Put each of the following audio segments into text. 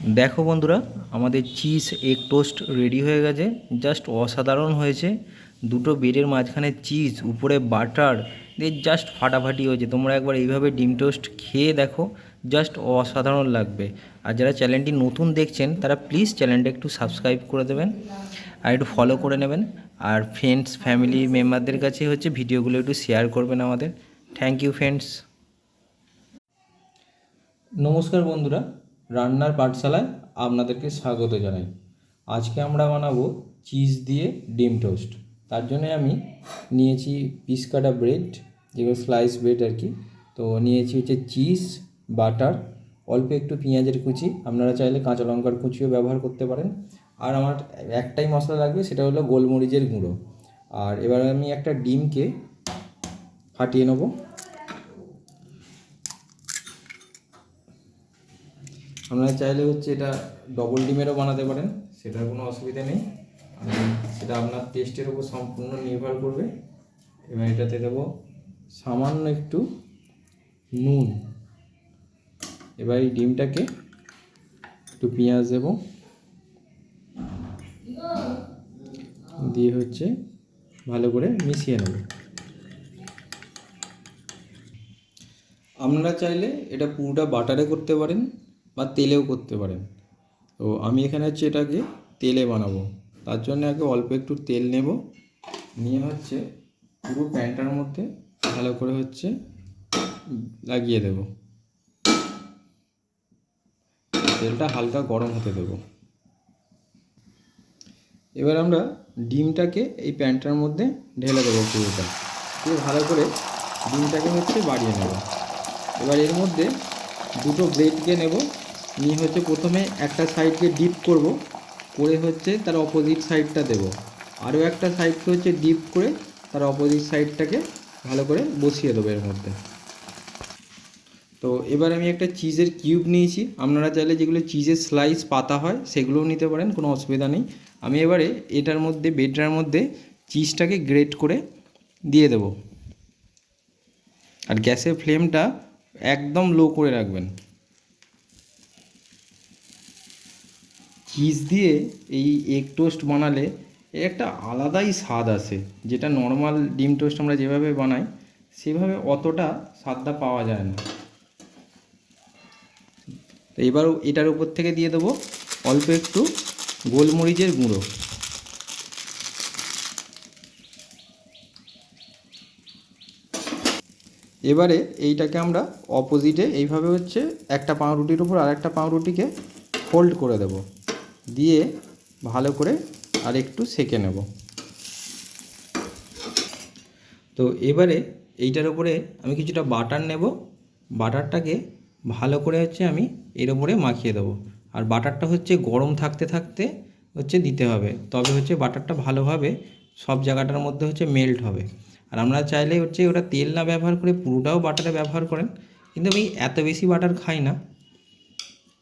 দেখো বন্ধুরা, আমাদের চিজ এগ টোস্ট রেডি হয়ে গেছে। জাস্ট অসাধারণ হয়েছে। দুটো ব্রেডের মাঝখানে চিজ, উপরে বাটার দিয়ে জাস্ট ফাটাফাটি হয়েছে। তোমরা একবার এইভাবে ডিম টোস্ট খেয়ে দেখো, জাস্ট অসাধারণ লাগবে। আর যারা চ্যানেলটি নতুন দেখছেন তারা প্লিজ চ্যানেলটা একটু সাবস্ক্রাইব করে দেবেন আর একটু ফলো করে নেবেন। আর ফ্রেন্ডস ফ্যামিলি মেম্বারদের কাছে হচ্ছে ভিডিওগুলো একটু শেয়ার করবেন আমাদের। Thank you friends. নমস্কার বন্ধুরা, রান্নার পাঠশালায় আপনাদেরকে স্বাগত জানাই। আজকে আমরা বানাবো চিজ দিয়ে ডিম টোস্ট। তার জন্য আমি নিয়েছি পিস কাটা ব্রেড, যেগুলো স্লাইস ব্রেড আর কি। তো নিয়েছি হচ্ছে চিজ, বাটার, অল্প একটু পেঁয়াজের কুচি, আপনারা চাইলে কাঁচা লঙ্কার কুচিও ব্যবহার করতে পারেন। আর আমার একটাই মশলা লাগবে, সেটা হলো গোলমরিচের গুঁড়ো। আর এবার আমি একটা ডিমকে ফাটিয়ে নেবো। আপনারা চাইলে হচ্ছে এটা ডবল ডিমেরও বানাতে পারেন, সেটার কোনো অসুবিধা নেই। সেটা আপনার টেস্টের উপর সম্পূর্ণ নির্ভর করবে। এবার এটাতে দেবো সামান্য একটু নুন। এবার এই ডিমটাকে একটু পেঁয়াজ দেবো, দিয়ে হচ্ছে ভালো করে মিশিয়ে নেব। আপনারা চাইলে এটা পুরোটা বাটারে করতে পারেন বা তেলেও করতে পারেন। তো আমি এখানে হচ্ছে এটাকে তেলে বানাবো। তার জন্য আগে অল্প একটু তেল নেব, নিয়ে হচ্ছে পুরো প্যানটার মধ্যে ভালো করে হচ্ছে লাগিয়ে দেব। তেলটা হালকা গরম হতে দেব। এবার আমরা ডিমটাকে এই প্যানটার মধ্যে ঢেলে দেবো পুরোটা, দিয়ে ভালো করে ডিমটাকে হচ্ছে বাড়িয়ে নেব। এবার এর মধ্যে দুটো ব্রেডকে নেব, নিয়ে হচ্ছে প্রথমে একটা সাইডকে ডিপ করব, করে হচ্ছে তার অপোজিট সাইডটা দেব। আরও একটা সাইডকে হচ্ছে ডিপ করে তার অপোজিট সাইডটাকে ভালো করে বসিয়ে দেবো এর মধ্যে। তো এবার আমি একটা চিজের কিউব নিয়েছি, আপনারা চাইলে যেগুলো চিজের স্লাইস পাতা হয় সেগুলোও নিতে পারেন, কোনো অসুবিধা নেই। আমি এবারে এটার মধ্যে ব্রেডটার মধ্যে চিজটাকে গ্রেট করে দিয়ে দেব। আর গ্যাসের ফ্লেমটা একদম লো করে রাখবেন। চিজ দিয়ে এই এগ টোস্ট বানালে এর একটা আলাদাই স্বাদ আসে, যেটা নর্মাল ডিম টোস্ট আমরা যেভাবে বানাই সেভাবে অতটা স্বাদটা পাওয়া যায় না। তো এবার এটার উপর থেকে দিয়ে দেবো অল্প একটু গোলমরিচের গুঁড়ো। এবারে এইটাকে আমরা অপোজিটে এইভাবে হচ্ছে একটা পাউরুটির উপর আর একটা পাউরুটিকে ফোল্ড করে দেব, দিয়ে ভালো করে আর একটু সেঁকে নেব। তো এবারে এইটার উপরে আমি কিছুটা বাটার নেব, বাটারটাকে ভালো করে হচ্ছে আমি এর উপরে মাখিয়ে দেবো। আর বাটারটা হচ্ছে গরম থাকতে থাকতে হচ্ছে দিতে হবে, তবে হচ্ছে বাটারটা ভালোভাবে সব জায়গাটার মধ্যে হচ্ছে মেল্ট হবে। আর আমরা চাইলে হচ্ছে ওটা তেল না ব্যবহার করে পুরোটাও বাটারে ব্যবহার করেন, কিন্তু আমি এত বেশি বাটার খাই না।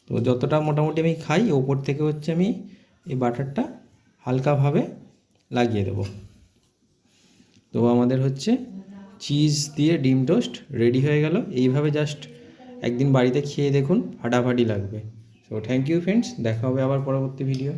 তো যতটা মোটামুটি আমি খাই, ওপর থেকে হচ্ছে আমি এই বাটারটা হালকাভাবে লাগিয়ে দেবো। তো আমাদের হচ্ছে চিজ দিয়ে ডিম টোস্ট রেডি হয়ে গেল। এইভাবে জাস্ট একদিন বাড়িতে খেয়ে দেখুন, ফাটাফাটি লাগবে। সো থ্যাংক ইউ ফ্রেন্ডস, দেখা হবে আবার পরবর্তী ভিডিও।